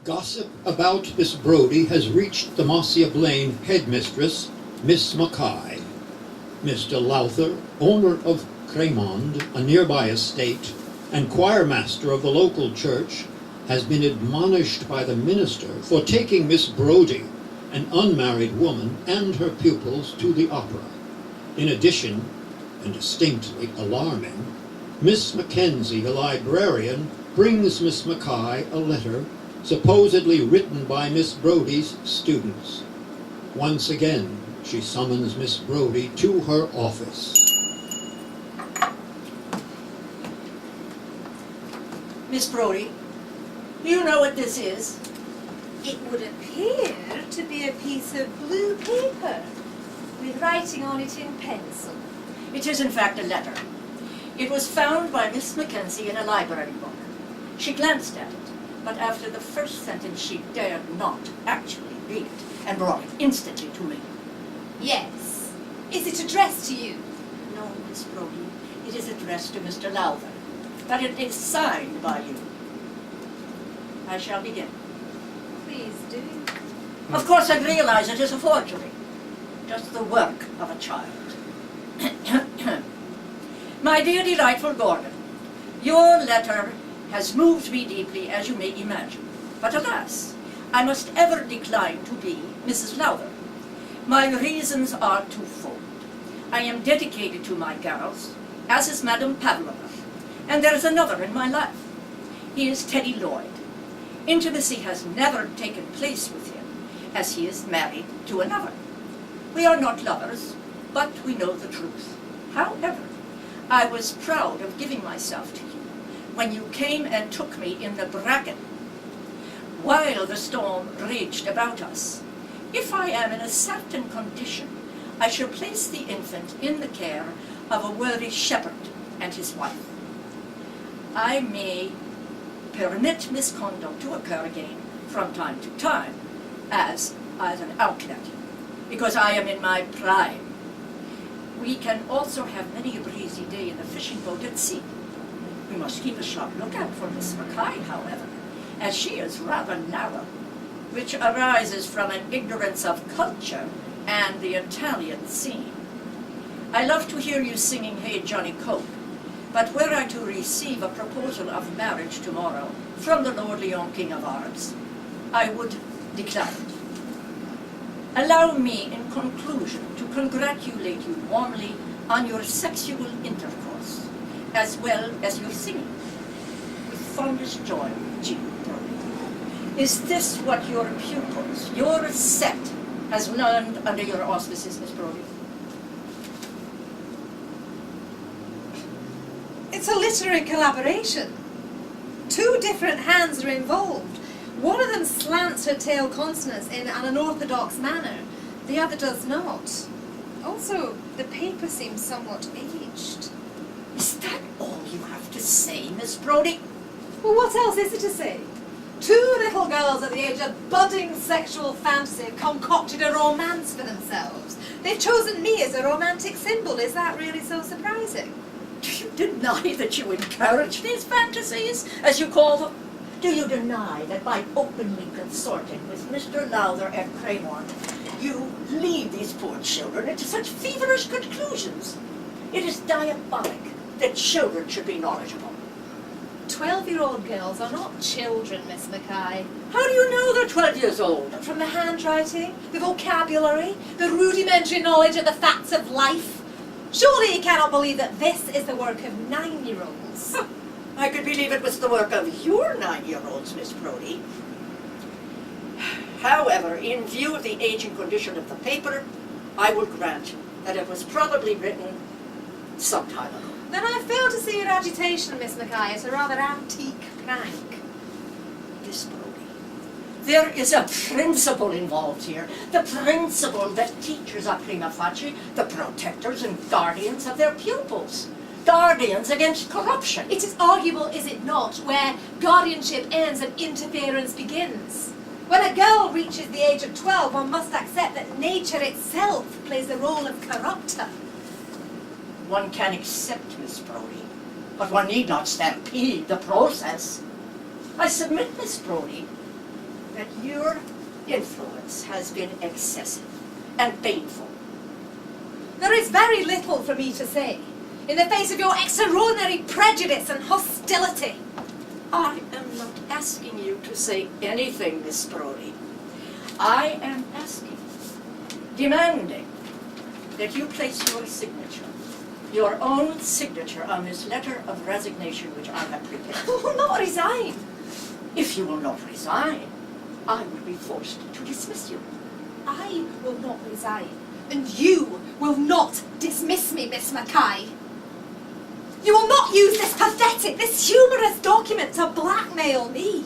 Gossip about Miss Brodie has reached the Mossiop Lane headmistress, Miss Mackay. Mr. Lowther, owner of Cremond, a nearby estate, and choirmaster of the local church, has been admonished by the minister for taking Miss Brodie, an unmarried woman, and her pupils to the opera. In addition, and distinctly alarming, Miss Mackenzie, the librarian, brings Miss Mackay a letter supposedly written by Miss Brodie's students. Once again, she summons Miss Brodie to her office. Miss Brodie, do you know what this is? It would appear to be a piece of blue paper with writing on it in pencil. It is in fact a letter. It was found by Miss Mackenzie in a library book. She glanced at it, but after the first sentence she dared not actually read it and brought it instantly to me. Yes. Is it addressed to you? No, Miss Brodie, it is addressed to Mr. Lowther, but it is signed by you. I shall begin. Please do. Of course I realize it is a forgery, just the work of a child. My dear delightful Gordon, your letter has moved me deeply, as you may imagine. But alas, I must ever decline to be Mrs. Lowther. My reasons are twofold. I am dedicated to my girls, as is Madame Pavlova, and there is another in my life. He is Teddy Lloyd. Intimacy has never taken place with him, as he is married to another. We are not lovers, but we know the truth. However, I was proud of giving myself to you when you came and took me in the bracken. While the storm raged about us, if I am in a certain condition, I shall place the infant in the care of a worthy shepherd and his wife. I may permit misconduct to occur again from time to time as an outlet, because I am in my prime. We can also have many a breezy day in the fishing boat at sea. We must keep a sharp lookout for Miss Mackay, however, as she is rather narrow, which arises from an ignorance of culture and the Italian scene. I love to hear you singing Hey Johnny Coke, but were I to receive a proposal of marriage tomorrow from the Lord Leon, King of Arabs, I would decline it. Allow me, in conclusion, to congratulate you warmly on your sexual intercourse, as well as your singing. With fondest joy, G. Brodie. Is this what your pupils, your set, has learned under your auspices, Miss Brodie? It's a literary collaboration. Two different hands are involved. One of them slants her tail consonants in an unorthodox manner. The other does not. Also, the paper seems somewhat aged. Is that all you have to say, Miss Brodie? Well, what else is there to say? Two little girls at the age of budding sexual fantasy have concocted a romance for themselves. They've chosen me as a romantic symbol. Is that really so surprising? Do you deny that you encourage these fantasies, as you call them? Do you deny that by openly consorting with Mr. Lowther and Cremond, you lead these poor children into such feverish conclusions? It is diabolic that children should be knowledgeable. 12-year-old girls are not children, Miss Mackay. How do you know they're 12 years old? From the handwriting, the vocabulary, the rudimentary knowledge of the facts of life. Surely you cannot believe that this is the work of 9-year-olds. I could believe it was the work of your 9-year-olds, Miss Brodie. However, in view of the age and condition of the paper, I will grant that it was probably written some time ago. Then I fail to see your agitation, Miss Mackay. It's a rather antique prank. Miss Brodie, there is a principle involved here. The principle that teachers are prima facie the protectors and guardians of their pupils. Guardians against corruption. It is arguable, is it not, where guardianship ends and interference begins. When a girl reaches the age of 12, one must accept that nature itself plays the role of corrupter. One can accept, Miss Brodie, but one need not stampede the process. I submit, Miss Brodie, that your influence has been excessive and painful. There is very little for me to say in the face of your extraordinary prejudice and hostility. I am not asking you to say anything, Miss Brodie. I am asking, demanding, that you place your signature, your own signature, on this letter of resignation which I have prepared. I will not resign. If you will not resign, I will be forced to dismiss you. I will not resign, and you will not dismiss me, Miss Mackay. You will not use this pathetic, this humorous document to blackmail me.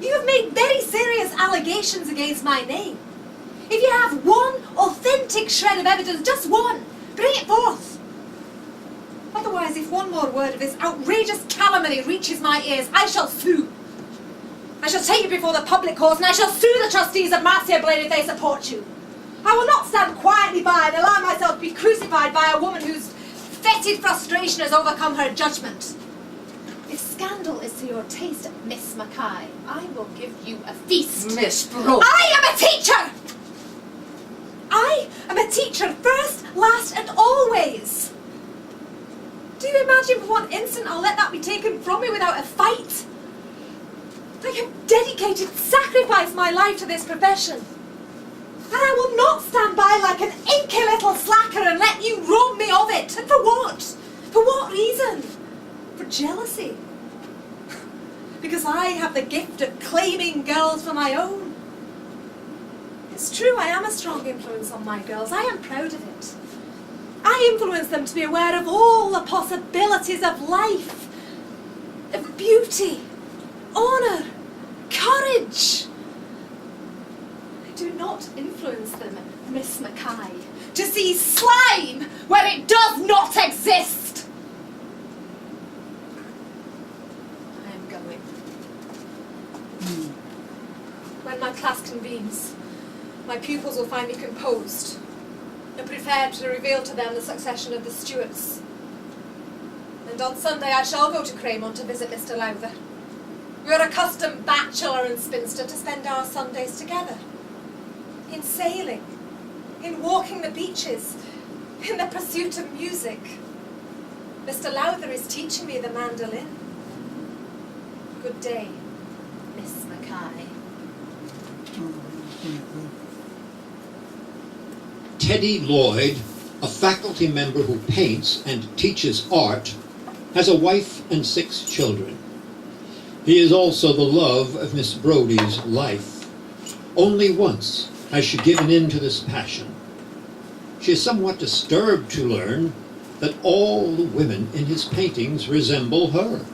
You have made very serious allegations against my name. If you have one authentic shred of evidence, just one, bring it forth. Otherwise, if one more word of this outrageous calumny reaches my ears, I shall sue. I shall take you before the public courts, and I shall sue the trustees of Marcia Blaine if they support you. I will not stand quietly by and allow myself to be crucified by a woman whose fetid frustration has overcome her judgment. If scandal is to your taste, Miss Mackay, I will give you a feast. Miss Brodie! I am a teacher! I am a teacher first, last, and always. Do you imagine for one instant I'll let that be taken from me without a fight? I have dedicated, sacrificed my life to this profession. And I will not stand by like an inky little slacker and let you rob me of it. And for what? For what reason? For jealousy? Because I have the gift of claiming girls for my own. It's true, I am a strong influence on my girls. I am proud of it. I influence them to be aware of all the possibilities of life, of beauty, honour, courage. I do not influence them, Miss Mackay, to see slime where it does not exist. I am going. When my class convenes, my pupils will find me composed and prepared to reveal to them the succession of the Stuarts. And on Sunday I shall go to Craymont to visit Mr. Lowther. We are accustomed, bachelor and spinster, to spend our Sundays together. In sailing, in walking the beaches, in the pursuit of music. Mr. Lowther is teaching me the mandolin. Good day, Miss Mackay. Teddy Lloyd, a faculty member who paints and teaches art, has a wife and 6 children. He is also the love of Miss Brodie's life. Only once has she given in to this passion. She is somewhat disturbed to learn that all the women in his paintings resemble her,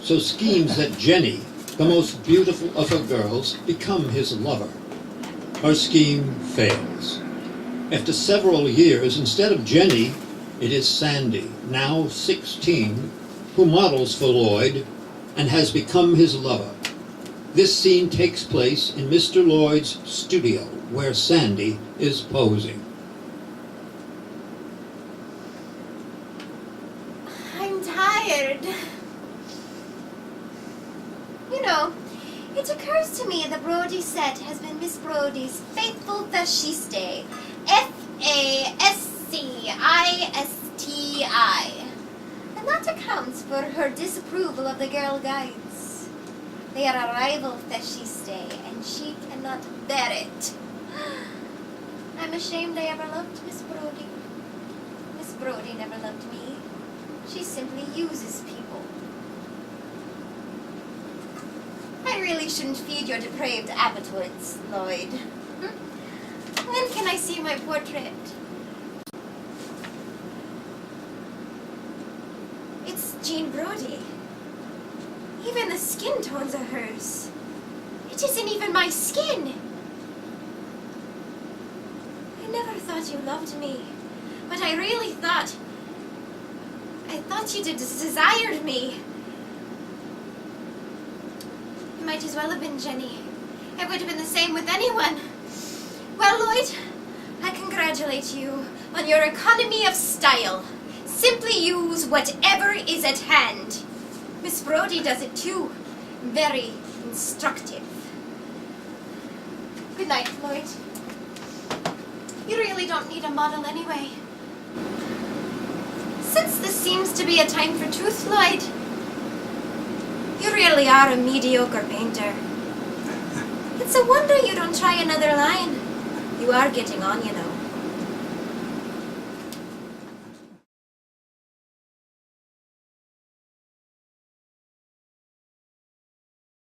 so schemes that Jenny, the most beautiful of her girls, become his lover. Her scheme fails. After several years, instead of Jenny, it is Sandy, now 16, who models for Lloyd and has become his lover. This scene takes place in Mr. Lloyd's studio, where Sandy is posing. I'm tired. You know, it occurs to me the Brodie set has been Miss Brodie's faithful fasciste. Fascisti. And that accounts for her disapproval of the Girl Guides. They are a rival fasciste, and she cannot bear it. I'm ashamed I ever loved Miss Brodie. Miss Brodie never loved me. She simply uses people. I really shouldn't feed your depraved appetites, Lloyd. When can I see my portrait? It's Jean Brodie. Even the skin tones are hers. It isn't even my skin. I never thought you loved me, but I really thought you desired me. You might as well have been Jenny. It would have been the same with anyone. Well, Lloyd, I congratulate you on your economy of style. Simply use whatever is at hand. Miss Brodie does it too. Very instructive. night, Floyd. You really don't need a model anyway. Since this seems to be a time for truth, Floyd, you really are a mediocre painter. It's a wonder you don't try another line. You are getting on, you know.